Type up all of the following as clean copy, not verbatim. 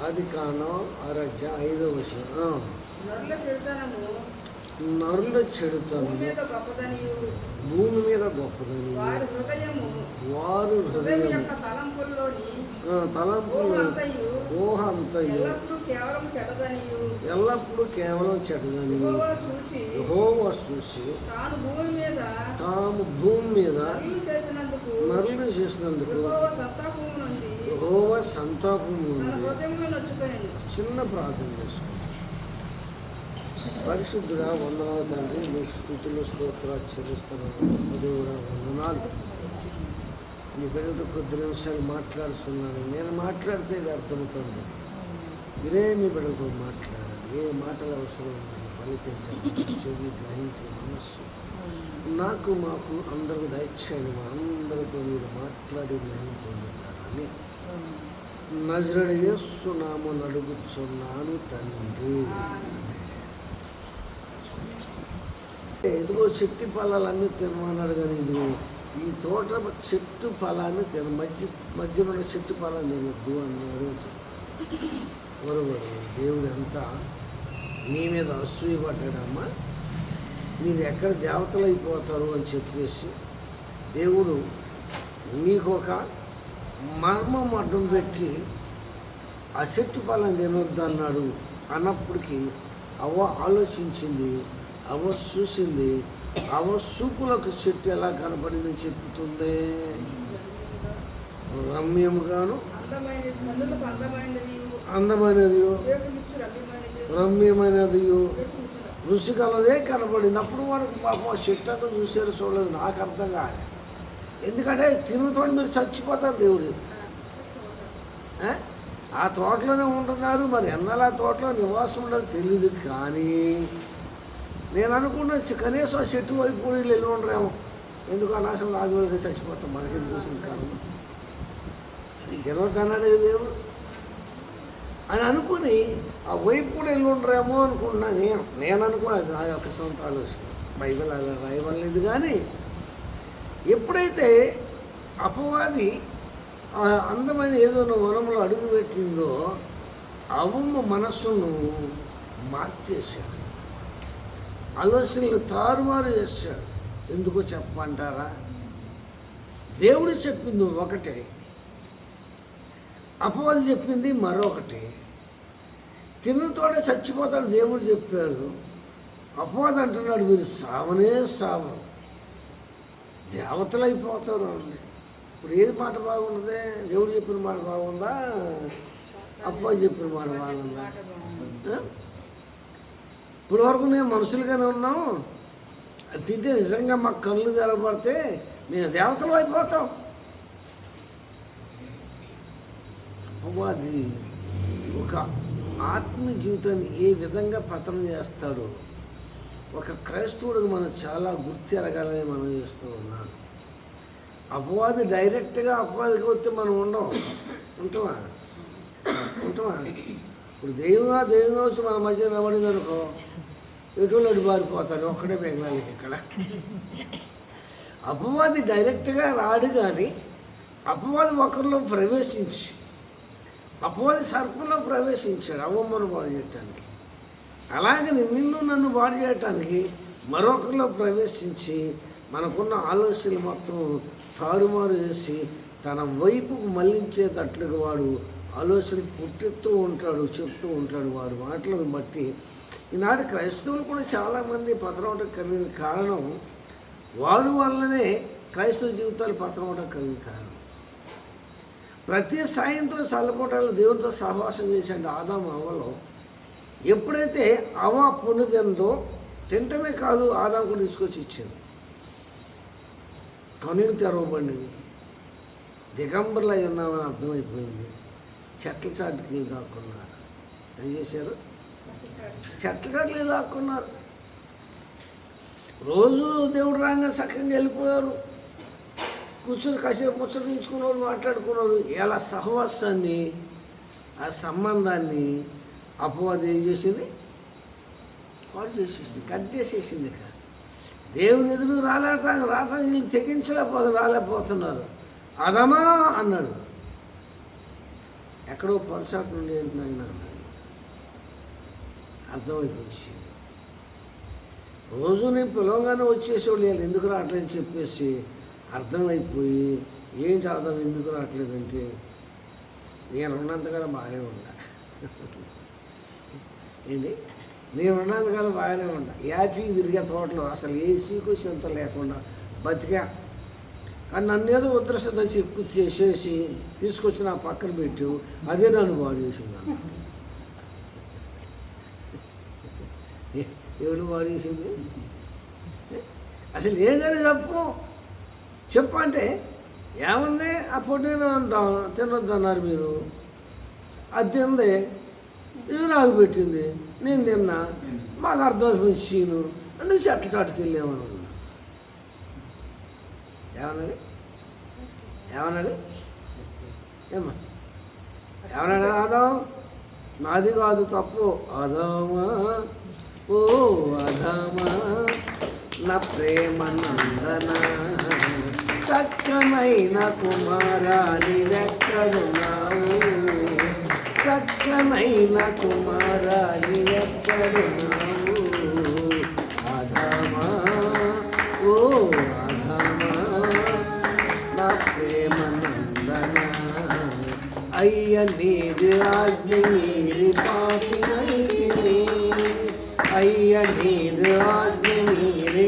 ఆది కాండం 6:5 నరుల చెడుతనము భూమి మీద గొప్పదని వారు హృదయం తలంపులు ఊహ అంతయు ఎల్లప్పుడూ కేవలం చెడ్డదని యెహోవా చూసి తాము భూమి మీద నరులను చేసినందుకు యెహోవా సంతాపము నుండి చిన్న ప్రార్థన చేసుకుంటాం. పరిశుద్ధుడా, వందనాలు తండ్రి, మీకు స్తుతులు స్తోత్రాలు చెల్లిస్తున్నాను. దేవుడా వందనాలు. నీ బిడ్డలతో కొద్ది నిమిషాలు మాట్లాడుతున్నాను. నేను మాట్లాడితే ఇది అర్థమవుతుంది. మీరే మీ బిడ్డలతో మాట్లాడాలి. ఏ మాటలు అవసరం పలికించాలి, చెవి గ్రహించే మనస్సు నాకు మాకు అందరికి దయచేయండి. మా అందరితో మీరు మాట్లాడి గ్రహం పొందుతారని నజరేయుడైన యేసు నామమున అడుగుచున్నాను తండ్రి. ఇదిగో చెట్టు ఫలాలన్నీ తినమన్నాడు, కానీ ఇదిగో ఈ తోట చెట్టు ఫలాన్ని మధ్యలో ఉన్న చెట్టు ఫలాన్ని తినద్దు అన్నాడు. దేవుడు అంతా మీ మీద అసూయపడ్డాడమ్మా, మీరు ఎక్కడ దేవతలు అయిపోతారు అని చెప్పేసి దేవుడు మీకు ఒక మర్మం అడ్డం పెట్టి ఆ చెట్టు ఫలాన్ని తినొద్దు అన్నాడు. అన్నప్పటికీ అవ్వ ఆలోచించింది, అవ్వ చూసింది. అవ్వ చూపులకు చెట్టు ఎలా కనపడిందని చెప్తుంది. రమ్యముగాను అందమైనది రమ్యమైనది రుచి కలదే కనపడింది. అప్పుడు వరకు పాపం ఆ చెట్టు అంతా చూసారు, చూడలేదు. నాకు అర్థం కాదు. ఎందుకంటే తిరుగుతోటి మీరు చచ్చిపోతారు. దేవుడు ఆ తోటలోనే ఉంటున్నారు. మరి ఎన్నలా తోటలో నివాసం ఉండదు తెలియదు. కానీ నేను అనుకున్న కనీసం ఆ చెట్టు వైపు కూడా వెళ్ళి ఉండరేమో. ఎందుకు అనాశం రాజువులకి చచ్చిపోతాం, మనకేం చూసిన కారణం గెలవద్దన్నాడు దేవుడు అని అనుకుని ఆ వైపు కూడా వెళ్ళి ఉండరేమో అనుకున్నా. నేను అనుకున్నాను, నా యొక్క సొంత ఆలోచన. బైబిల్ అలా రాయవలేదు. కానీ ఎప్పుడైతే అపవాది అందమైన ఏదో వనంలో అడుగుపెట్టిందో అవ్వ మనస్సును మార్చేశాడు, ఆలోచనలు తారుమారు చేశాడు. ఎందుకో చెప్పమంటారా? దేవుడు చెప్పింది ఒకటే, అపవాది చెప్పింది మరొకటి. తిన్నతోడే చచ్చిపోతాడు దేవుడు చెప్పాడు. అపవాది అంటున్నాడు మీరు సావనే సావరు, దేవతలు అయిపోతారు అండి. ఇప్పుడు ఏది మాట బాగున్నదే? దేవుడు చెప్పిన మాట బాగుందా, అపవాది చెప్పిన మాట బాగుందా? ఇప్పుడు వరకు మేము మనుషులుగానే ఉన్నాం. తింటే నిజంగా మాకు కళ్ళు తెరబడితే మేము దేవతలు అయిపోతాం. అది ఒక ఆత్మీయ జీవితాన్ని ఏ విధంగా పతనం చేస్తాడో ఒక క్రైస్తవుడికి మనం చాలా గుర్తెరగాలని మనం చేస్తూ ఉన్నాం. అపవాది డైరెక్ట్గా అపవాదికి వస్తే మనం ఉంటామా? ఇప్పుడు దైవంగా వచ్చి మన మధ్య నిలబడింది అనుకో, ఎటువంటి బారిపోతారు, ఒక్కడే బెంగాలీ ఇక్కడ. అపవాది డైరెక్ట్గా రాడు, కానీ అపవాది ఒకరిలో ప్రవేశించి అపవాది సర్పంలో ప్రవేశించాడు అవ్వమ్మను బాగు చేయటానికి. అలాగే నిన్ను నన్ను బాగు చేయటానికి మరొకరిలో ప్రవేశించి మనకున్న ఆలోచనలు మొత్తం తారుమారు చేసి తన వైపుకు మళ్లించేటట్లుగా వాడు ఆలోచనలు పుట్టిస్తూ ఉంటాడు, చెప్తూ ఉంటాడు. వాడి మాటలను బట్టి ఈనాడు క్రైస్తవులు కూడా చాలామంది పతనవటం కలిగిన కారణం వాడు వల్లనే క్రైస్తవ జీవితాలు పతనవటం కలిగిన కారణం. ప్రతి సాయంత్రం చల్లపూటలో దేవునితో సహవాసం చేశాడు ఆదాము అవ్వలో. ఎప్పుడైతే అవ్వ పొందుతుందో తింటమే కాదు, ఆదాము కూడా తీసుకొచ్చి ఇచ్చింది. కనులు తెరవబడినవి, దిగంబర్లు అయి ఉన్నామని అర్థమైపోయింది. చెట్ల చాటుకి దాక్కున్నారు. ఏం చేశారు? చెట్ల చాటుకి దాక్కున్నారు. రోజు దేవుడు రాగా చక్కగా వెళ్ళిపోయారు. కూర్చొని కాసేపు ముచ్చరించుకున్నారు, మాట్లాడుకున్నారు. ఎలా సహవాసాన్ని, ఆ సంబంధాన్ని అపవాది ఏం చేసింది? పాడు చేసేసింది, కట్ చేసేసింది. ఇక దేవుని ఎదురు రావటానికి వీళ్ళు తెగించలేకపోతున్నారు. రాలేకపోతున్నారు. అదమా అన్నాడు. ఎక్కడో పొరసాటు నుండి ఏంటి నాయన అన్నది. అర్థమైపోయింది. రోజు నేను పిలవగానే వచ్చేసేవాళ్ళు నేను ఎందుకు రావట్లేదని చెప్పేసి అర్థమైపోయి ఏంటి అర్థం ఎందుకు రావట్లేదంటే నేను ఉన్నంతకాలం బాగానే ఉన్నా. ఏంటి నేను ఉన్నంతకాలం బాగానే ఉన్నా. యాపీ తిరిగే తోటలో అసలు ఏ సీకొచ్చి అంత లేకుండా బతికా. కానీ నన్ను ఏదో ఉద్రశ్రద్ధ చెప్పు చేసేసి తీసుకొచ్చి నా పక్కన పెట్టు, అదే నన్ను బాగు చేసింది అన్న. ఎవడు బాగు చేసింది? అసలు ఏదని చెప్పు అంటే ఏముంది ఆ పొట్టిన తినొద్దన్నారు మీరు, అది తింది ఇది నాకు పెట్టింది నేను తిన్నా, మాకు అర్థమైపోయింది సీను అందుకు చెట్ల చాటుకు వెళ్ళామని ఉన్నా. ఏమన్నాడు ఏమన్నాడు ఆదాం? నాది కాదు తప్పు. ఆదామా ఓ ఆదామా నా ప్రేమ నందన చక్కనైన కుమారాలి ఎక్కడున్నావు, చక్కనైన కుమారాలి ఎక్కడున్నావు. ఆదామా ఓ ఆదామా నా ప్రేమ నందన అయ్య నీది ఆజ్ఞ మీరి పాపినైతిని, అయ్య నీది ఆజ్ఞ మీరి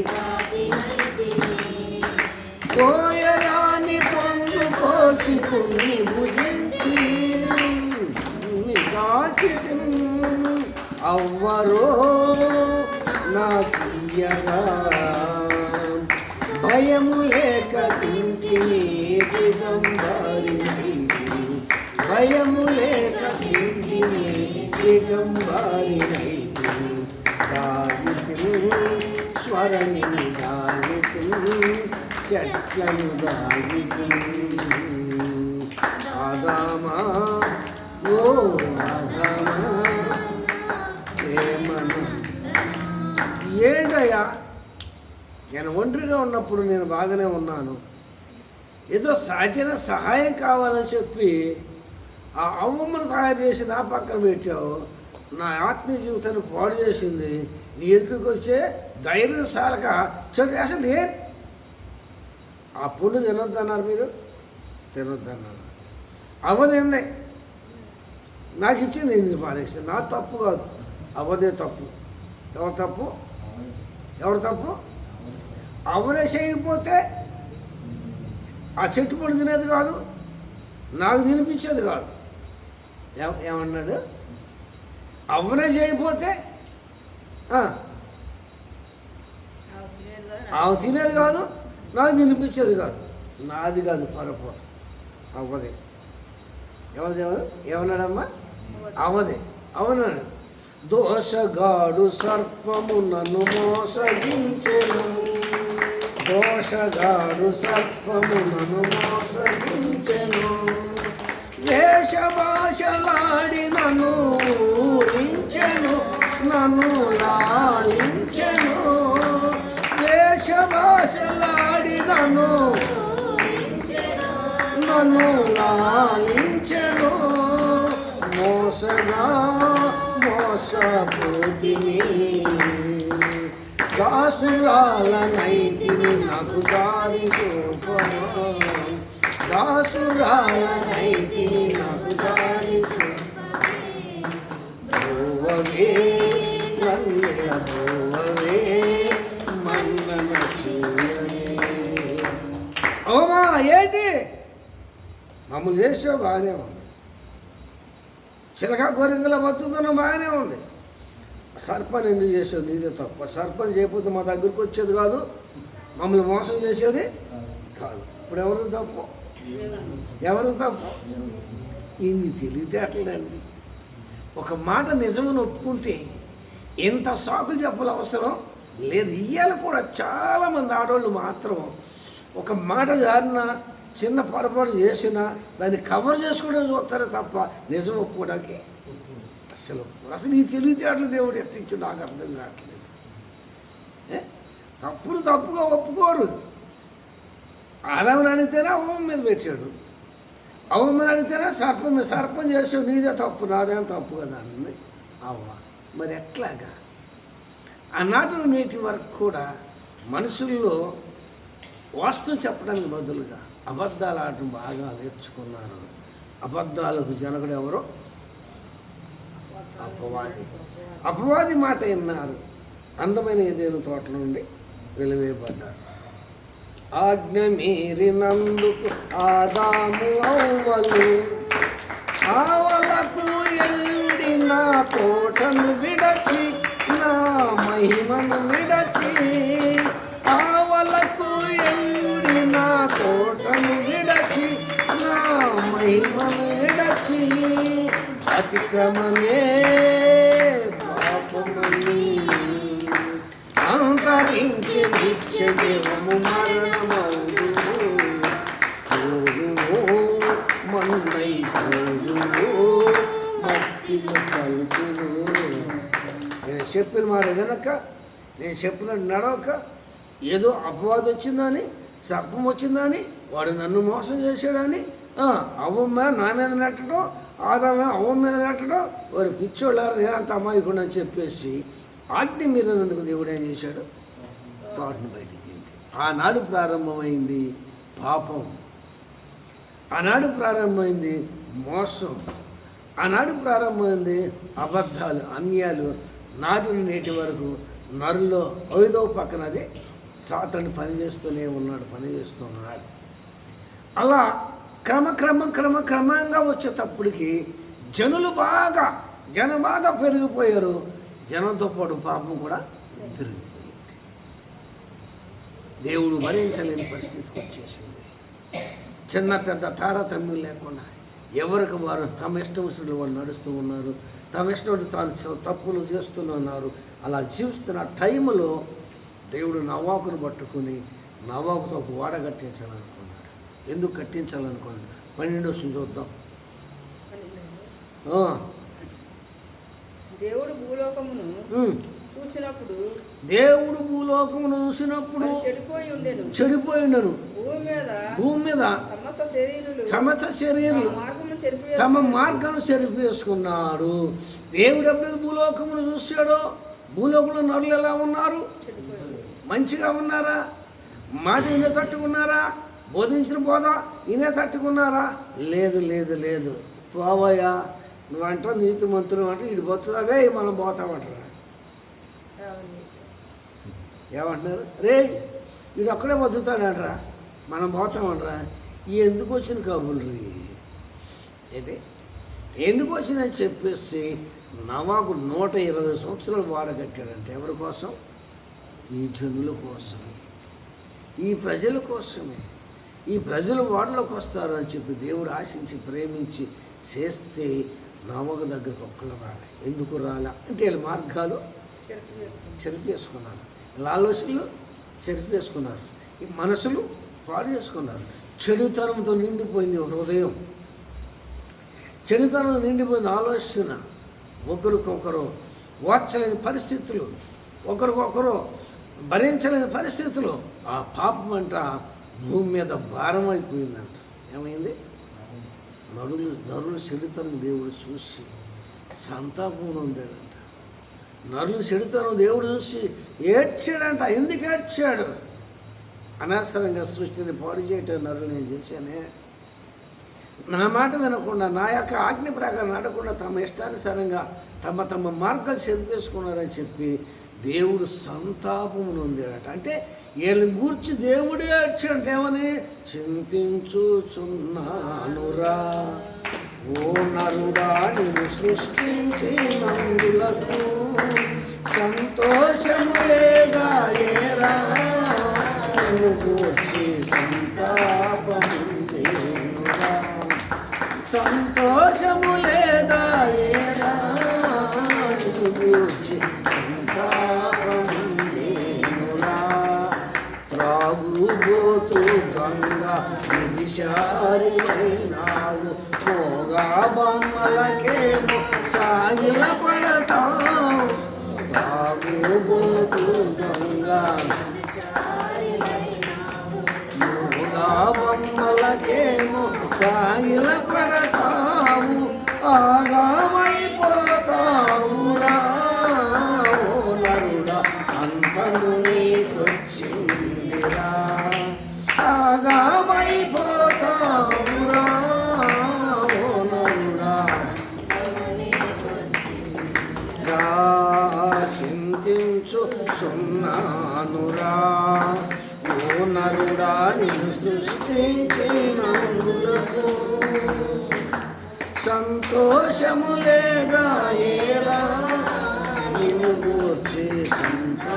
కోయరాని పండు కోసి కొన్ని భుజించి కాకి అవ్వరో నాకియ్యగా భయము లేక తింటిని దిగంబారిని, భయము లేక తింటిని దిగంబారినైతి. దాగితు స్వరమిని దాగితు చెట్లను దాగితు. ఆదామా ఓ ఆదామా ప్రేమను ఏంటయ్యా? నేను ఒంటరిగా ఉన్నప్పుడు నేను బాగానే ఉన్నాను, ఏదో సాటిన సహాయం కావాలని చెప్పి ఆ అవ్వమ్మను తయారు చేసి నా పక్కన పెట్టావు, నా ఆత్మీయ జీవితాన్ని పాడు చేసింది. నీ ఎదుటికి వచ్చే ధైర్యం సాలక చెడు అసలు ఆ పుండు తినొద్దన్నారు మీరు, తినొద్దన్నారు. అవ్వదేందే నాకు ఇచ్చింది ఏంది పారేసింది, నా తప్పు కాదు, అవ్వదే తప్పు. ఎవరు తప్పు? ఎవరు తప్పు? అవనే చేయకపోతే ఆ చెట్టు పండు తినేది కాదు, నాకు తినిపించేది కాదు. ఏమన్నాడు? అవనే చేయకపోతే ఆమె తినేది కాదు, నాకు తినిపించేది కాదు. నాది కాదు పొరపాటు, అవ్వదే. ఎవరు ఏమన్నాడమ్మా? అవదే అవనాడు. దోషగాడు సర్పము నన్ను మోసగించెను, దోషగాడు సర్పము నన్ను మోసగించెను. వేషభాషలాడి నన్ను ఊరించెను, నన్ను లాలించెను. వేషభాషలాడి నన్ను లాలించెను. మోసగా మోసపోతిని, దాసురాలనైతిని నాకు దారి చూపను, దాసురాలనైతిని నాకు దారి చూపవే, నన్నిల పోవే మన్నన చేయవే. ఓమా ఏంటి మమ్మల్ని చేసావు? బాగానే ఉంది. చిలక గోరింగల బతుకుతున్న బాగానే ఉంది. సర్పని ఎందుకు చేసేది? నీదే తప్ప. సర్పని చేయకపోతే మా దగ్గరికి వచ్చేది కాదు, మమ్మల్ని మోసం చేసేది కాదు. ఇప్పుడు ఎవరిది తప్పు? ఎవరిది తప్పు? ఇన్ని తెలివితేటలండి. ఒక మాట నిజమని ఒప్పుకుంటే ఎంత సాకులు చెప్పాలి అవసరం లేదు. ఇయ్యాల కూడా చాలామంది ఆడవాళ్ళు మాత్రం ఒక మాట జారిన చిన్న పొరపాటు చేసినా దాన్ని కవర్ చేసుకోవడం చూస్తారే తప్ప నిజం ఒప్పుకోవడానికి అసలు ఈ తెలివితేటలు దేవుడు ఎట్టించి నాకు అర్థం కావట్లేదు. తప్పును తప్పుగా ఒప్పుకోరు. ఆదాముని అడిగితేనే అవ్వం మీద పెట్టాడు, అవ్వమని అడిగితేనే సర్పం చేసావు, నీదే తప్పు, నాదేం తప్పు కదా అంది అవ్వ. మరి ఎట్లాగా? ఆనాటి నేటి వరకు కూడా మనుషుల్లో వాస్తవం చెప్పడానికి బదులుగా అబద్ధాలు ఆడటం బాగా నేర్చుకున్నారు. అబద్ధాలకు జనకుడు ఎవరో? అపవాది మాట విన్నారు. అందమైన ఏదేను తోట నుండి వెలివేయబడ్డారు. ఆజ్ఞ మీరినందుకు ఆదాము అవ్వలు ఆవలకు ఎండిన తోటను విడచి నా మహిమను విడచి, ఆవలకు ఎండిన తోటను విడచి నా మహిమను విడచి, అతిక్రమమే పాపమని అంతరించి నిత్య జీవము మరణమౌదు మన్నై మట్టిలో పలుకును. నేను చెప్పిన మాట వినక, నేను చెప్పినట్టు నడవక, ఏదో అపవాదం వచ్చిందని, సర్పం వచ్చిందని, వాడు నన్ను మోసం చేశాడని అవ్వమ్మ నా మీద నెట్టడం, ఆదామే అవ్వ మీద నెట్టడం, వారు పిచ్చోళ్ళారు నేనంత అమాయకుండా అని చెప్పేసి ఆజ్ఞ మీరినందుకు దేవుడు ఏం చేశాడు? తోటను బయటికి. ఆనాడు ప్రారంభమైంది పాపం, ఆనాడు ప్రారంభమైంది మోసం, ఆనాడు ప్రారంభమైంది అబద్ధాలు, అన్యాలు. నాటి నేటి వరకు నరుల్లో 5వ పక్కనది సాతాను పనిచేస్తూనే ఉన్నాడు. అలా క్రమంగా వచ్చేటప్పటికి జనం బాగా పెరిగిపోయారు. జనంతో పాటు పాపం కూడా పెరిగిపోయింది. దేవుడు భరించలేని పరిస్థితికి వచ్చేసింది. చిన్న పెద్ద తారతమ్యం లేకుండా ఎవరికి వారు తమ ఇష్టం వచ్చినట్లు వాళ్ళు నడుస్తూ ఉన్నారు, తమ ఇష్టం తప్పులు చేస్తున్నారు. అలా జీవిస్తున్న టైంలో దేవుడు నవ్వాకును పట్టుకుని నవ్వాకుతో ఒక ఓడ కట్టించాలనుకున్నాడు. ఎందుకు కట్టించాలనుకున్నాడు? 12వ వచనం చూద్దాం. దేవుడు భూలోకమును చూసినప్పుడు చెడిపోయి ఉండను. భూమి మీద సమస్త శరీరులు తమ మార్గం చెరిపేసుకున్నారు. దేవుడు ఎప్పుడైతే భూలోకమును చూశాడో, భూలోకంలో నరులు ఎలా ఉన్నారు? మంచిగా ఉన్నారా? మాట ఈయన తట్టుకున్నారా? బోధించిన బోధ ఈయన తట్టుకున్నారా? లేదు. పోవయ్యా, నువ్వంటావు నీతి మంత్రులు అంటే వీడు పోతున్నాడే, మనం పోతామంటారా? ఏమంటున్నారు? రే వీడు అక్కడే బతుకుతాడంటరా, మనం పోతామంటరా? ఎందుకు వచ్చిన కబుర్లు ఇది? ఎందుకు వచ్చిందని చెప్పేసి నవాకు 120 సంవత్సరాలు వాడగట్టాడంటే ఎవరి కోసం? ఈ జనుల కోసమే, ఈ ప్రజల కోసమే. ఈ ప్రజలు వాడలోకి వస్తారు అని చెప్పి దేవుడు ఆశించి ప్రేమించి చేస్తే నవక దగ్గరకు ఒక్కళ్ళు రాలే. ఎందుకు రాలే అంటే వీళ్ళ మార్గాలు చెరిపేసుకున్నారు, వీళ్ళ ఆలోచనలు చెరిపేసుకున్నారు, ఈ మనసులు పాడు చేసుకున్నారు. చెడుతనంతో నిండిపోయింది హృదయం, చెడుతనం నిండిపోయింది ఆలోచన. ఒకరికొకరు ఓర్చలేని పరిస్థితులు, ఒకరికొకరు భరించలేని పరిస్థితులు. ఆ పాపం అంట భూమి మీద భారం అయిపోయిందంట. ఏమైంది? నరులు చెడుతనం దేవుడు చూసి సంతాపం ఉందాడంట. నరులు చెడుతనం దేవుడు చూసి ఏడ్చాడంట. ఎందుకు ఏడ్చాడు? అనవసరంగా సృష్టిని పాడు చేయటం నరులు నేను చేశానే, నా మాట వినకుండా నా యొక్క ఆజ్ఞ ప్రకారం నడకుండా తమ ఇష్టానుసారంగా తమ మార్గాలు చెరిపేసుకున్నారని చెప్పి దేవుడు సంతాపం నొందాడట. అంటే వీళ్ళని గూర్చి దేవుడే ఏడ్చాడంటే ఏమని? చింతించుచున్నానురా ఓ నరుడా, నేను సృష్టించినందులకు సంతోషము లేదా ఏరా, నిన్ను గూర్చి సంతాపముందేనురా, సంతోషము లేదా ఏరా, నిన్ను గూర్చి సంతాపముందేనురా. త్రాగుబోతు దొంగ విషారినైనావు, పోగా బొమ్మలకేమో సాగిల పడతావు. త్రాగుబోతు దొంగ పోగా బొమ్మలకేమో సాగిల ఆగామైపోతావురా ఓ నరుడా, అంతము నీకొచ్చిందిరా. ఆగామైపోతావురా ఓ నరుడా, చింతించు సున్నానురా ఓ నరుడా, నిన్ను సృష్టించినందులకు సంతోషము లేదా ఏరా, నిన్ను గూర్చి సంతాపమురా.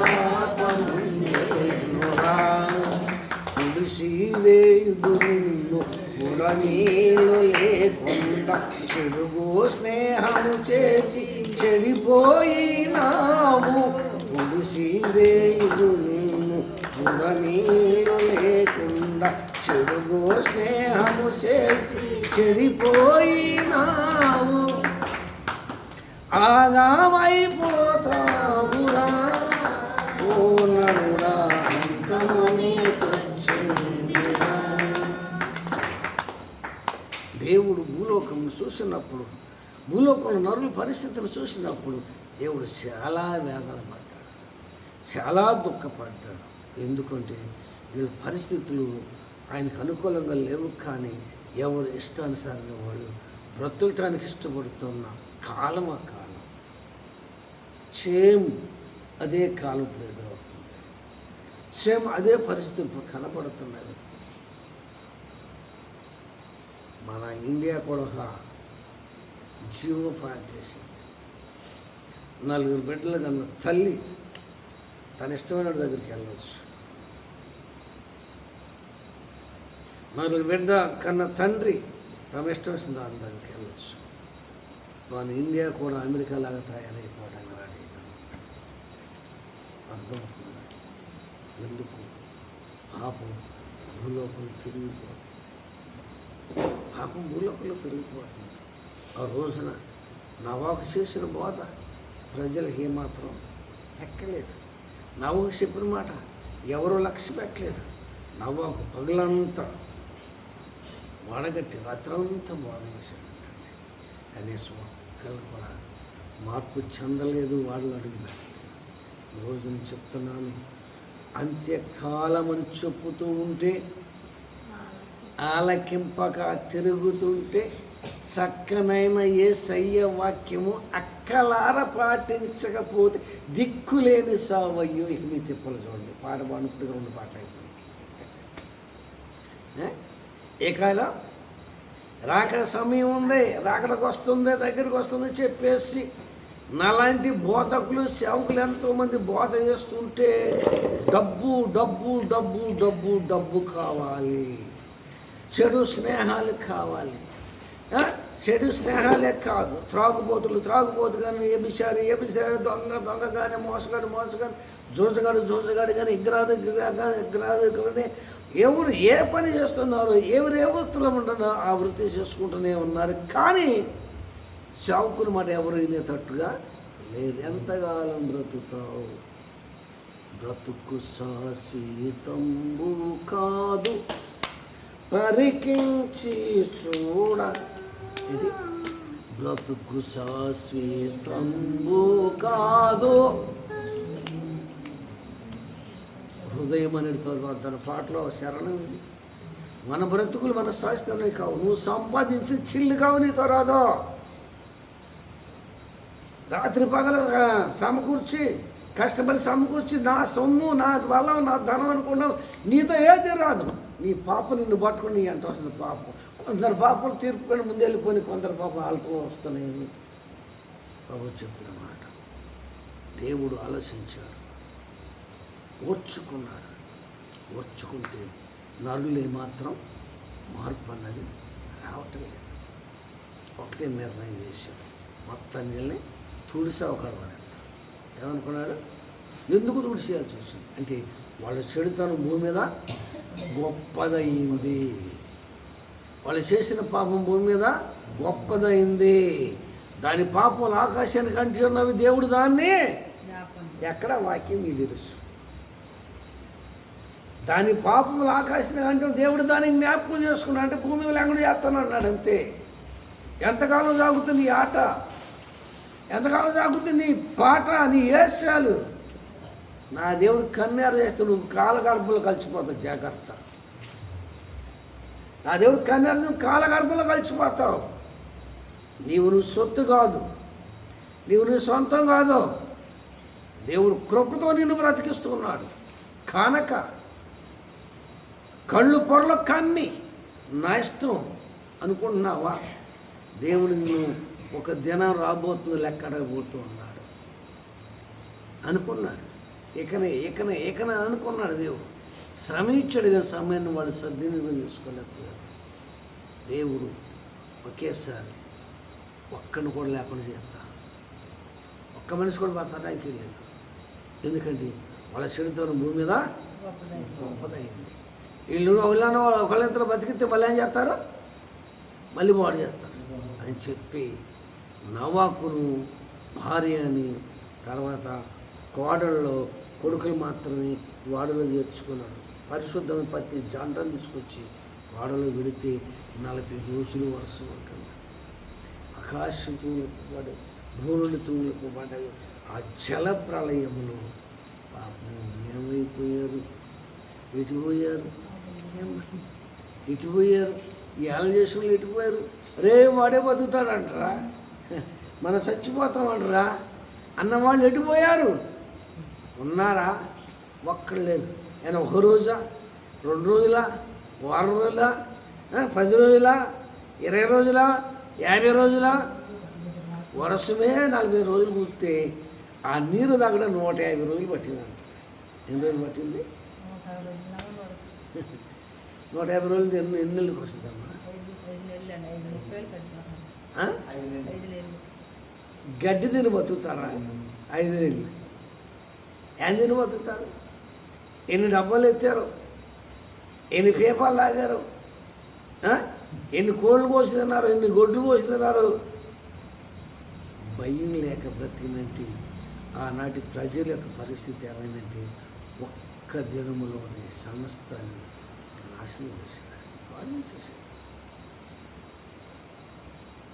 కుడిసి వేయుదు నిన్ను కులనీలు లేకుండా, చెడుగు స్నేహము చేసి చెడిపోయినావు. కుడిసి వేయుదు నిన్ను కులనీలు లేకుండా, చెడుగు స్నేహము చేసి చెడిపోయినావు. ఆగామైపోతావురా ఓ నరుడా, అంతము నీకొచ్చిందిరా. దేవుడు భూలోకమును చూసినప్పుడు, భూలోకంలో నరుల పరిస్థితులు చూసినప్పుడు దేవుడు చాలా వేదన పడ్డాడు, చాలా దుఃఖపడ్డాడు. ఎందుకంటే వీళ్ళ పరిస్థితులు ఆయనకు అనుకూలంగా లేవు. కానీ ఎవరు ఇష్టానుసారంగా వాళ్ళు బ్రతుకటానికి ఇష్టపడుతున్న కాలం ఆ కాలం. సేమ్ అదే కాలం ఇప్పుడు ఎదురవుతుంది. సేమ్ అదే పరిస్థితులు ఇప్పుడు కనపడుతున్నది. మన ఇండియా కూడా ఒక జీవోపాధి చేసింది. 4 బిడ్డలు కన్నా తల్లి తన ఇష్టమైన దగ్గరికి వెళ్ళవచ్చు. 4 బిడ్డ కన్నా తండ్రి తమ ఇష్టం వచ్చిన దాని దగ్గరికి వెళ్ళవచ్చు. మన ఇండియా కూడా అమెరికా లాగా తయారైపోవడానికి రెడీగా అర్థం అవుతుంది. ఎందుకు? పాపం భూలోకంలో పెరిగిపోతుంది. పాపం భూలోకంలో పెరిగిపోతుంది. ఆ రోజున నవాకు చేసిన బోధ ప్రజలకు ఏమాత్రం లెక్కలేదు. నవాకు చెప్పిన మాట ఎవరూ లక్ష్య పెట్టలేదు. నవాకు పగలంతా వాడగట్టి రాత్రంతా బోధ చేశాడంటండి. కనీసం ఒక్కళ్ళు కూడా మార్పు చెందలేదు, వాళ్ళు అడుగు పెట్టలేదు. ఈరోజు నేను చెప్తున్నాను, అంత్యకాలమని చెప్పుతూ ఉంటే, ఆలకింపక తిరుగుతుంటే, చక్కనైన యేసయ్య వాక్యము అక్కలార పాటించకపోతే దిక్కులేని సావయ్యో. ఇక మీ తిప్పలు చూడండి. పాట బానుప్పుడు 2 పాటలు అయిపోయింది. ఏకాల రాకడ సమయం ఉంది, రాకడకు వస్తుంది, దగ్గరికి వస్తుంది చెప్పేసి నాలాంటి బోధకులు సేవకులు ఎంతోమంది బోధ చేస్తుంటే డబ్బు డబ్బు డబ్బు డబ్బు డబ్బు కావాలి, చెడు స్నేహాలు కావాలి. చెడు స్నేహాలే కాదు, త్రాగుబోతులు కానీ, ఏబిసారి దొంగ కానీ, మోసగాడు జోజగాడు కానీ, ఇగ్రాదు కానీ, ఎవరు ఏ పని చేస్తున్నారో, ఎవరు ఏ వృత్తిలో ఉండనో ఆ వృత్తి చేసుకుంటూనే ఉన్నారు. కానీ సేవకుని మాట ఎవరు వినేటట్టుగా లేదు. ఎంతకాలం బ్రతుకుతావు? బ్రతుకు శాశ్వతంబు కాదు, పరికించి చూడ. ఇది బ్రతుకు శాశ్వతంబు కాదు. హృదయం అనేది తన పాటలో శరణం ఇది. మన బ్రతుకులు మన శాశ్వతమే కావు. నువ్వు సంపాదించి చిల్లు కావు, నీతో రాదో. రాత్రి పగల సమకూర్చి కష్టపడి సమకూర్చి నా సొమ్ము, నా బలం, నా ధనం అనుకున్నావు, నీతో ఏది రాదు. నీ పాపం నిన్ను పట్టుకుని నీ అంట వస్తుంది పాపం. కొందరు పాపలు తీర్పుకొని ముందు వెళ్ళిపోయి, కొందరు పాపం అల్పం వస్తున్నాయి. ప్రభు చెప్పిన మాట దేవుడు ఆలోచించాడు, ఓర్చుకున్నాడు. ఓర్చుకుంటే నరులు ఏమాత్రం మార్పు అన్నది రావటం లేదు. ఒకటే నిర్ణయం చేశాడు, మొత్తం నీళ్ళని తుడిసా ఒకడు పడాడు. ఏమనుకున్నాడు? ఎందుకు తుడిసేయాల్సి వచ్చింది అంటే వాళ్ళ చెడుతనం భూమి మీద గొప్పదయింది. వాళ్ళు చేసిన పాపం భూమి మీద గొప్పదయింది. దాని పాపం ఆకాశానికి అంటి ఉన్నవి, దేవుడు దాన్ని ఎక్కడ వాక్యం మీకు తెలుసు. దాని పాపములు ఆకాశానికి అంటే దేవుడు దాన్ని జ్ఞాపకం చేసుకున్నాడు. అంటే భూమి లేకుండా చేస్తాను అన్నాడు. అంతే. ఎంతకాలం సాగుతుంది ఈ ఆట? ఎంతకాలం సాగుతుంది నీ పాట, నీ ఏసాలు. నా దేవుడు కన్నెర చేస్తే నువ్వు కాలగర్భంలో కలిసిపోతావు, జాగ్రత్త. నా దేవుడు కన్నెర నువ్వు కాలగర్భంలో కలిసిపోతావు. నువ్వు సొత్తు కాదు, నీ సొంతం కాదు. దేవుడు కృపతో నిన్ను బ్రతికిస్తున్నాడు. కానక కళ్ళు పొరలు కమ్మి నా ఇష్టం అనుకుంటున్నావా? దేవుడు నిన్ను ఒక దినం రాబోతుంది లెక్క అడగబోతూ ఉన్నాడు అనుకున్నాడు. ఏకనే అనుకున్నాడు దేవుడు. శ్రమించాడు కానీ సమయాన్ని వాళ్ళు సద్వినియోగం చేసుకోలేకపోయారు. దేవుడు ఒకేసారి ఒక్కడిని కూడా లేకుండా చేస్తా. ఒక్క మనిషి కూడా బతకడానికి లేదు. ఎందుకంటే వాళ్ళ చెడుతో భూమి మీద గొప్పదైంది. వీళ్ళు ఒకళ్ళిద్దరు బతికితే మళ్ళీ ఏం చేస్తారు? మళ్ళీ బాడు చేస్తారు అని చెప్పి నవాకును భార్య అని, తర్వాత కోడల్లో కొడుకులు మాత్రమే వాడలో చేర్చుకున్నాడు. పరిశుద్ధమైన ప్రతి జంటను తీసుకొచ్చి వాడలో వెళితే 40 రోజులు వర్షం ఉంటుంది. ఆకాశం తూలిపోబడి భూములు తూలిపోబడ్డాయి. ఆ జల ప్రళయములు పాపం ఏమైపోయారు? ఇటు పోయారు. ఏళ్ళ చేసిన ఇటుపోయారు. రే వాడే బతుకుతాడంటరా, మనం చచ్చిపోతామంటరా అన్నవాళ్ళు ఎటుపోయారు? ఉన్నారా? ఒక్కడు లేదు. ఆయన 1 రోజా, 2 రోజులా, వారం రోజులా, 10 రోజులా, 20 రోజులా, 50 రోజులా? వర్షమే 40 రోజులు కూర్తే ఆ నీరు దగ్గర 150 రోజులు పట్టిందంట. ఎన్ని రోజులు పట్టింది? 150 రోజులు ఎన్ని నెలలకు వస్తుందమ్మా? గడ్డి తిని బతుకుతారా? 5 నెలలు ఏం తిని బతుకుతారు? ఎన్ని డబ్బాలు ఎత్తారు, ఎన్ని పేపాలు తాగారు, ఎన్ని కోళ్ళు కోసి తిన్నారు, ఎన్ని గొడ్లు కోసి తిన్నారు. భయం లేక బ్రతికినంటే ఆనాటి ప్రజల యొక్క పరిస్థితి ఏమైందంటే ఒక్క దినములోనే సమస్తాన్ని నాశనం చేశాడు, వాళ్ళు చేశాడు.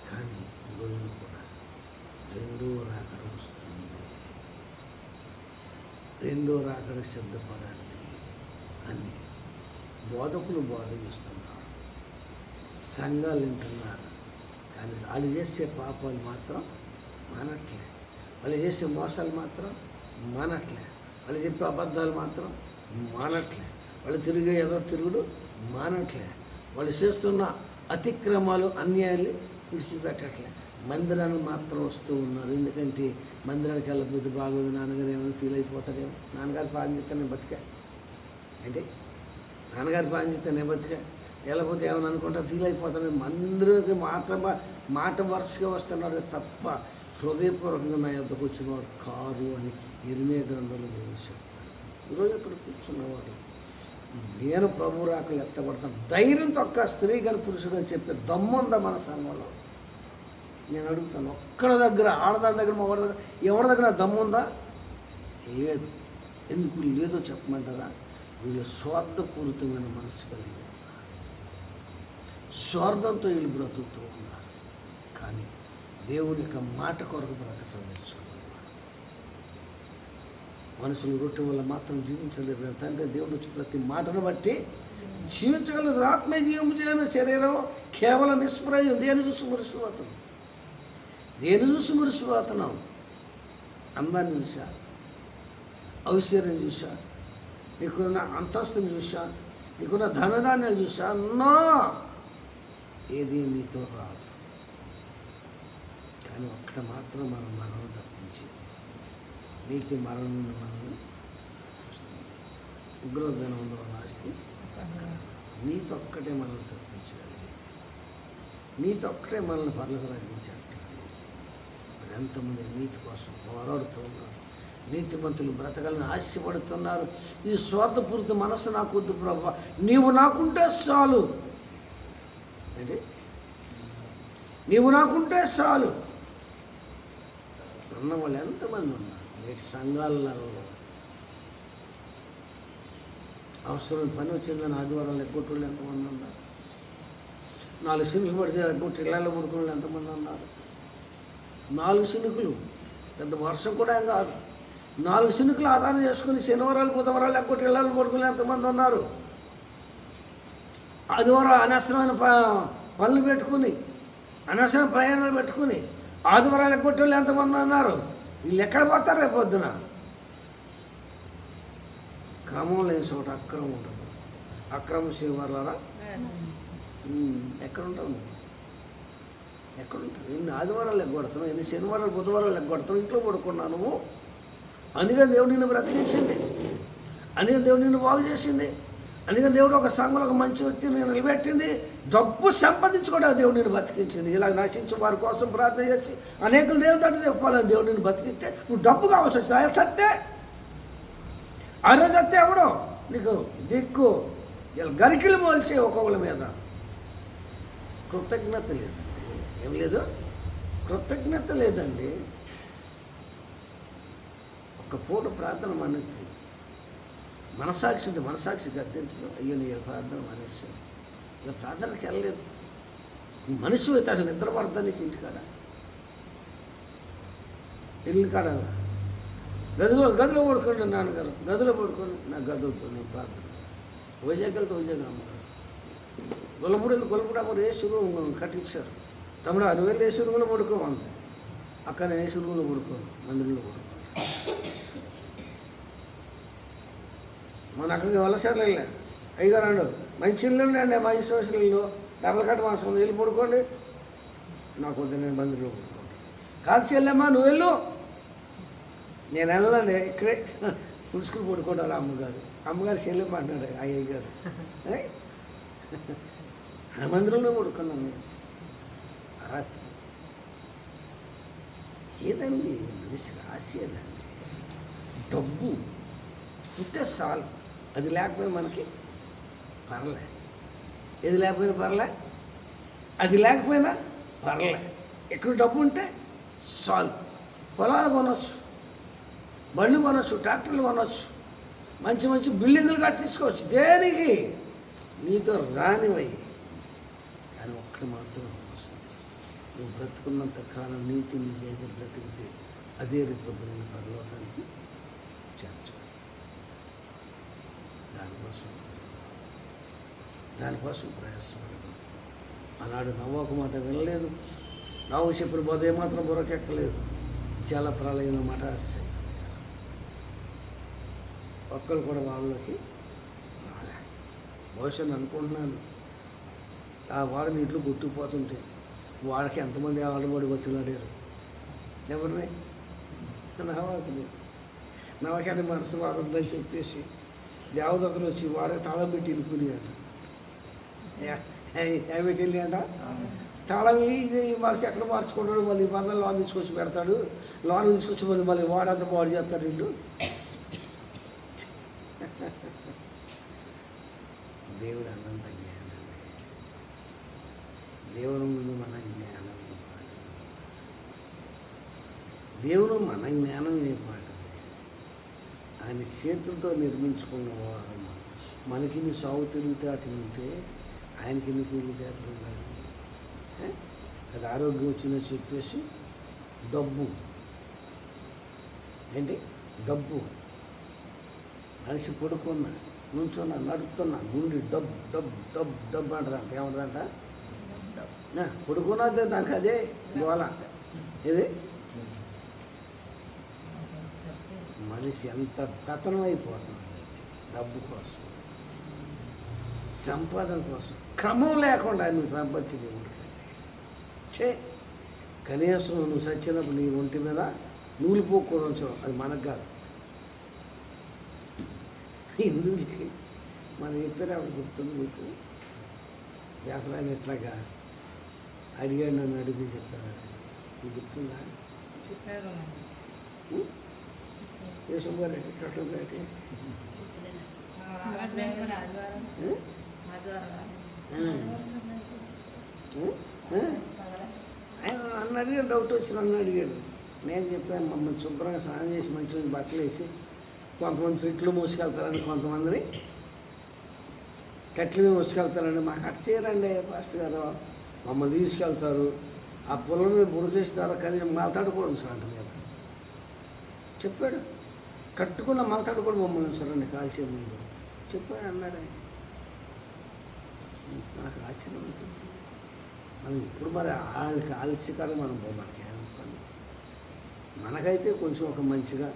కానీ ఈరోజు కూడా 2వ రాకడ వస్తుంది, 2వ రాకడ సిద్ధపడండి అని బోధకులు బోధ చేస్తున్నారు, సంఘాలు వింటున్నారు. కానీ వాళ్ళు చేసే పాపాలు మాత్రం మానట్లే, వాళ్ళు చేసే మోసాలు మాత్రం మానట్లే, వాళ్ళు చెప్పే అబద్ధాలు మాత్రం మానట్లే, వాళ్ళు తిరిగే ఏదో తిరుగుడు మానట్లే, వాళ్ళు చేస్తున్న అతిక్రమాలు అన్యాయాలు విడిచిపెట్టట్లే. మందిరానికి మాత్రం వస్తూ ఉన్నారు. ఎందుకంటే మందిరానికి వెళ్ళకపోతే బాగోదు, నాన్నగారు ఏమైనా ఫీల్ అయిపోతారేమో, నాన్నగారు పాంచితే నేను బతికా అంటే నాన్నగారు పాంచితే నేను బతికా, వెళ్ళకపోతే ఏమైనా అనుకుంటా ఫీల్ అయిపోతాను. మందిరానికి మాట వరుసగా వస్తున్నాడు తప్ప హృదయపూర్వకంగా నా యొద్దకు వచ్చినవాడు కారు అని ఇర్మియా గ్రంథంలో నేను చెప్తాను. ఈరోజు ఇక్కడ కూర్చున్నవాడు నేను ప్రభు రాకలు ఎత్తబడతాను ధైర్యంతో ఒక్క స్త్రీ కానీ పురుషుడు అని చెప్పే దమ్ముందా మన సంఘంలో? నేను అడుగుతాను, ఒక్కడ దగ్గర, ఆడదాని దగ్గర, మగవాడి దగ్గర, ఎవరి దగ్గర దమ్ముందా? లేదు. ఎందుకు లేదో చెప్పమంటారా? వీళ్ళు స్వార్థపూరితమైన మనసు కలిగి ఉన్నారు, స్వార్థంతో వీళ్ళు బ్రతుకుతూ ఉన్నారు. కానీ దేవుని యొక్క మాట కొరకు బ్రతకడం నేర్చుకున్నారు. మనుషులు రొట్టె వల్ల మాత్రం జీవించలేరు కదా తండ్రి, దేవుడు వచ్చి ప్రతి మాటను బట్టి జీవించగలదు. ఆత్మీయ జీవం చేయని శరీరం కేవలం నిష్ప్రయోజనం. దేని చూసి మురిసిపోతున్నాం, దేని చూసి మురిసిపోతున్నాం? అందాన్ని చూసా, ఐశ్వర్యం చూసా, నీకున్న అంతస్తుని చూసా, నీకున్న ధనధాన్యాలు చూసా? అన్నా ఏది నీతో రాదు. కానీ ఒక్కట మాత్రం మనం తప్పించేది, నీతి మరణం మనల్ని చూస్తుంది. ఉగ్రధనంలో ఆస్తి నీతొక్కటే మనల్ని తప్పించగలిగేది, నీతొక్కటే మనల్ని పర్లకు రాగించగలిగేది. మరి ఎంతమంది నీతి కోసం పోరాడుతూ ఉన్నారు, నీతిమంతులు బ్రతకాలని ఆశపడుతున్నారు. ఈ స్వార్థపూరిత మనసు నాకు వద్దు ప్రభా, నీవు నాకుంటే చాలు అంటే నీవు నాకుంటే చాలు అన్న వాళ్ళు ఎంతమంది ఉన్నారు నేటి సంఘాలలో. అవసరం పని వచ్చిందని ఆదివారాలు ఎగ్గొట్టుళ్ళు ఎంతమంది ఉన్నారు, 4 సిమ్లు పడితే ఎగ్గొట్టి ఇళ్ళలో పడుకున్న వాళ్ళు ఎంతమంది ఉన్నారు. 4 శినుకులు, పెద్ద వర్షం కూడా ఏం కాదు. 4 శినుకులు ఆధారం చేసుకుని శనివారాలు బుధవారాలు ఎక్కటి ఇళ్ళలు పడుకుని ఎంతమంది ఉన్నారు. ఆదివారం అనవసరమైన పనులు పెట్టుకుని, అనవసరమైన ప్రయాణాలు పెట్టుకుని ఆదివారాలు ఎక్కటి వాళ్ళు ఎంతమంది ఉన్నారు. వీళ్ళు ఎక్కడ పోతారు రేపు పొద్దున? క్రమం లేని చోట అక్రమం ఉంటుంది. అక్రమ శనివారాలా ఎక్కడ ఉంటావు నువ్వు? ఎక్కడ ఉంటావు? ఎన్ని ఆదివారాలు ఎగ్గొడతావు, ఎన్ని శనివారాలు బుధవారాలు ఎగ్గొడతావు, ఇంట్లో పడుకున్నావు నువ్వు. అందుకని దేవుడు నిన్ను బ్రతికించింది, అందుకని దేవుడు నిన్ను బాగు చేసింది, అందుకని దేవుడు ఒక సంఘంలో ఒక మంచి వ్యక్తిని నిలబెట్టింది. డబ్బు సంపాదించుకోవడానికి దేవుడు నిన్ను బతికించింది. ఇలా నశించే వారి కోసం ప్రార్థన చేసి అనేకులు దేవుని తట్టు చెప్పాలని దేవుడు నిన్ను బతికిస్తే నువ్వు డబ్బు కావాల్సి వచ్చింది. ఆయన సత్తే ఆ రోజు వస్తే ఎవడో నీకు దిక్కు. ఇలా గరికిలు మోల్చే ఒక్కొక్కరి మీద కృతజ్ఞత లేదండి. ఏం లేదు, కృతజ్ఞత లేదండి. ఒక పూట ప్రార్థన మనకి మనసాక్షి ఉంటే మనసాక్షి గద్దించడం. అయ్యో నీ ప్రార్థన మానేసాను, ఇలా ప్రార్థనకి వెళ్ళలేదు. నీ మనసు అయితే అసలు నిద్రపడతా నీకు ఇంటికాడ, ఇల్లు కాడ గదిలో పడుకోండి. నాన్నగారు గదిలో పడుకోండి, నా గదులతో నేను ప్రార్థన. వైజాగ్తో వైజాగ్ అమ్మగారు గొల్లపూడి అమ్మరు ఏసులు కట్టించారు. తమ్ముడు నువ్వు వెళ్ళి ఏసురుగులో పడుకోమంది. అక్కడ నేను ఏసురుగులో పడుకోను, మందిరంలో పడుకోను. మన అక్కడికి వలసలు వెళ్ళా. అయ్యగారు అండు మంచి ఇల్లు అండి, మా ఇష్టం ఇల్లు డబ్బుల కట్ట మాసం వెళ్ళి పడుకోండి. నాకు వద్దు, నేను మందిరంలో పడుకోండి. కాదు చెల్లెమ్మా నువ్వు వెళ్ళు, నేను వెళ్ళండి. ఇక్కడే తుడుచుకుని పడుకుంటారు అమ్మగారు చెల్లెమ్మ అంటున్నాడు అయ్య గారు. ఆ మందిరంలో పడుకున్నాను నేను. ఏదండి మనిషి రాసి ఏదండి, డబ్బు పుట్టే చాలు. అది లేకపోయినా మనకి పర్లే, ఏది లేకపోయినా పర్లే, అది లేకపోయినా పర్లే. ఎక్కడ డబ్బు ఉంటే చాలు. పొలాలు కొనవచ్చు, బళ్ళు కొనవచ్చు, ట్రాక్టర్లు కొనవచ్చు, మంచి మంచి బిల్డింగులు కట్టించుకోవచ్చు. దేనికి? నీతో రానివయ్యి. కానీ ఒక్కటి మాత్రం వస్తుంది, నువ్వు బ్రతుకున్నంత కాలం నీతి నిజాయితీ బ్రతికితే అదే రేపు నేను పరలోకానికి చేర్చాలి. దానికోసం ప్రయాసపడదు. ఆనాడు నవ్వకు మాట వినలేదు, నవ్వు చెప్పిన బోధ ఏమాత్రం బుర్రకెక్కలేదు. చాలా ప్రళయం మాట ఆశ ఒక్కరు కూడా వాళ్ళకి రాలే. బహుశా అనుకుంటున్నాను ఆ వాడిని ఇంట్లో గుర్తుకుపోతుంటే వాడికి ఎంతమంది ఆడబడి బతులాడారు. ఎవరిని? నవాకిని. నవాకి మనసు వాడుందని చెప్పేసి దేవదత్తలు వచ్చి వాడే తాళం పెట్టి వెళ్ళిపోయినాయంట. పెట్టి వెళ్ళినాయంట. తాళం ఇది మనసు ఎక్కడ మార్చుకుంటాడు, మళ్ళీ మందలు లోన్ తీసుకొచ్చి పెడతాడు, లోన్ తీసుకొచ్చి మళ్ళీ వాడంతా బాడు చేస్తాడు వీళ్ళు. దేవుడు అన్నంత జ్ఞానం, దేవుని ముందు మన జ్ఞానం ఏ పాట, దేవుడు మన జ్ఞానం ఏ పాట. ఆయన చేతులతో నిర్మించుకున్న వాడు. మనకి నీ సాగు తిరుగుతాటలు ఉంటే ఆయనకి ఎన్ని తిరుగుతాటలు ఉండాలి. అది ఆరోగ్యం వచ్చిందో చెప్పేసి డబ్బు ఏంటి, డబ్బు. మనిషి పడుకున్నా, నుంచున్నా, నడుపుతున్నా, గుండె డబ్బు డబ్బు డబ్బు డబ్బు అంటారంట. ఏమంటారంట? పడుకున్నదే దానికి అదే గోల. ఇది మనిషి ఎంత పతనం అయిపోతుంది డబ్బు కోసం, సంపాదన కోసం. క్రమం లేకుండా నువ్వు సంపాదించింది చే. కనీసం నువ్వు చచ్చినప్పుడు నీ ఒంటి మీద నూలు పోకూడదు ఉంచడం, అది మనకు కాదు. హిందువులకి మనం చెప్పారు గుర్తుంది మీకు. వ్యాపారాన్ని ఎట్లాగా అడిగాడు, నన్ను అడిగితే చెప్పారు. మీకు గుర్తుందా? యేసుబారెడ్డి కట్టుబెట్టి ఆయన నన్ను అడిగాడు, డౌట్ వచ్చి నన్ను అడిగాడు. నేను చెప్పాను మమ్మల్ని శుభ్రంగా స్నానం చేసి మంచి మంచి బట్టలు వేసి, కొంతమంది ఫిట్లు మోసుకెళ్తారని, కొంతమందిని కట్లు మోసుకెళ్తారండి. మాకు అట్ట చేయరండి పాస్టర్ గారు, మమ్మల్ని తీసుకెళ్తారు, ఆ పొలం మీద బురకేసిన కానీ మాట్లాడు కూడా ఉంచాలంట మీద చెప్పాడు. కట్టుకున్న మాట్లాడు కూడా మమ్మల్ని ఉంచారండి కాల్చే ముందు చెప్పాడు అన్నాడు ఆయన. నాకు ఆశ్చర్యం అనిపించింది. మనం ఇప్పుడు మరి వాళ్ళకి ఆలస్యకాలం మనం మనకి పని. మనకైతే కొంచెం ఒక మంచిగా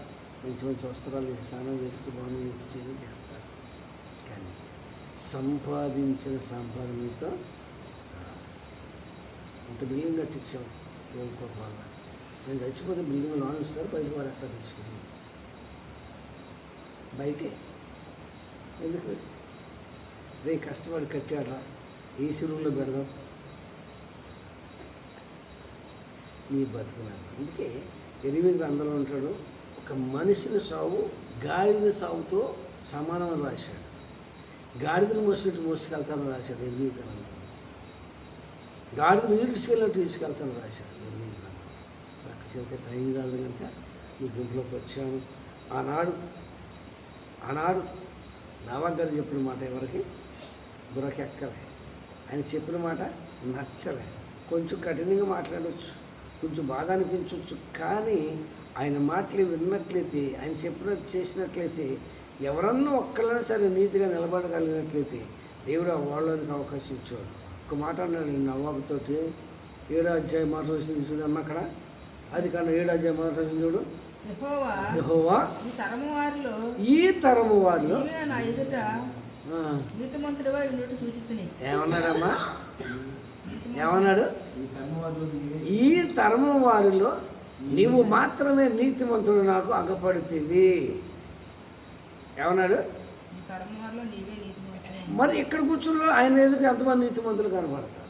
మంచి మంచి వస్త్రాలు వేసి స్నానం చేసి బాగుంది చేయాలి చేస్తారు. కానీ సంపాదించిన సంపాదనతో ఇంత బిల్డింగ్ కట్టించాం దేవుని కృప వల్ల. నేను చచ్చిపోతే బిల్డింగ్ లోన్ ఇస్తారు, బయట వాడు ఎట్లా తీసుకుని బయటే ఎందుకు రే కష్టపడి కట్టాడరా ఏసీ రూమ్లో పెడదాం నీ బతుకున్నాను. అందుకే 8 గ్రంథంలో ఉంటాడు, ఒక మనిషిని సావు గాడిద సావుతో సమానం రాశాడు. గాడిదను మోసినట్టు మోసుకెళ్తానని రాశాడు 8 గ్రంథం. గాడిదను ఈడ్చుకెళ్ళినట్టు తీసుకెళ్తాను రాశాడు 8 గ్రంథం. అక్కడికి వెళ్తే టైం కాదు కనుక నీ గుంపులోకి వచ్చాను. ఆనాడు నవాబ్ గారు చెప్పిన మాట ఎవరికి బుర్రకెక్కలే. ఆయన చెప్పిన మాట నచ్చలే. కొంచెం కఠినంగా మాట్లాడవచ్చు, కొంచెం బాధ అనిపించవచ్చు. కానీ ఆయన మాటలు విన్నట్లయితే, ఆయన చెప్పినట్టు చేసినట్లయితే, ఎవరన్నా ఒక్కళ్ళైనా సరే నీతిగా నిలబడగలిగినట్లయితే దేవుడు వాళ్ళకి అవకాశం ఇచ్చేవాడు. ఒక మాట అన్నాడు నవాబుతోటి, 7వ అధ్యాయం మాట వచ్చింది చూడమ్మ అక్కడ. అది కన్నా 7వ అధ్యాయం మాట వచ్చింది చూడు. యెహోవా ఈ తరము వారిలో ఏమన్నాడమ్మా? ఏమన్నాడు? ఈ తరము వారిలో నీవు మాత్రమే నీతిమంతుడు నాకు అగపడుతుంది. ఏమన్నాడు? మరి ఇక్కడ కూర్చున్న ఆయన ఎదుటి ఎంతమంది నీతిమంతులు కనపడతారు.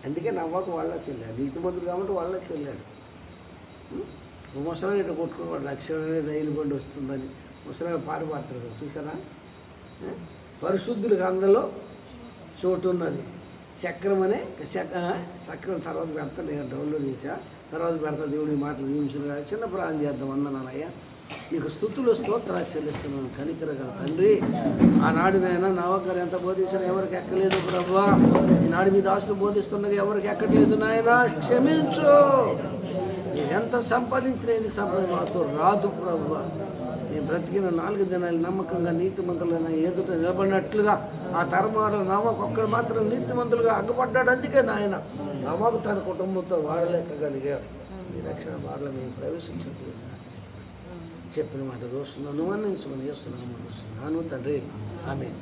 అందుకే నవ్వకు వాళ్ళకి వెళ్ళాడు, నీతిమంతుడు కాబట్టి వాళ్ళకి వెళ్ళాడు. ముసలాన్ని ఇట్లా కొట్టుకున్నాడు, లక్ష్యాన్ని రైలు బండి వస్తుందని ముసలాన్ని పాట పాడతాడు చూసారా. పరిశుద్ధులకు అందులో చోటు ఉన్నది. చక్రం అనే చక్రం తర్వాత పెడతాను, నేను డౌన్లోడ్ చేశా, తర్వాత పెడతా. దేవుడి మాటలు దీవించుగా చిన్న ప్రాణం చేద్దాం అన్నానయ్యా. నీకు స్తుతులు స్తోత్రాలు చెల్లిస్తున్నాను కనికరగా తండ్రి. ఆనాడు నాయన నవాబ్ గారు ఎంత బోధించినా ఎవరికి ఎక్కలేదు ప్రభువా. ఈనాడు మీ దాసులు బోధిస్తున్నది ఎవరికి ఎక్కట్లేదు నాయన, క్షమించు. ఎంత సంపాదించిన ఏది సంపాదన మాతో రాదు ప్రభువా. నేను బ్రతికిన 4 దినాలు నమ్మకంగా నీతిమంతులైన ఎదుట నిలబడినట్లుగా ఆ తరమారు నవాబు ఒక్కడు మాత్రం నీతిమంతులుగా అగ్గుపడ్డాడు. అందుకే నాయన నవాబు తన కుటుంబంతో వాడలేకగలిగారు. మీ రక్షణ వాడలో మేము ప్రవేశించలేదు. చెప్పిన మాట దోషులను అనుమానించమని చేస్తున్నాను తండ్రి. ఆమేన్.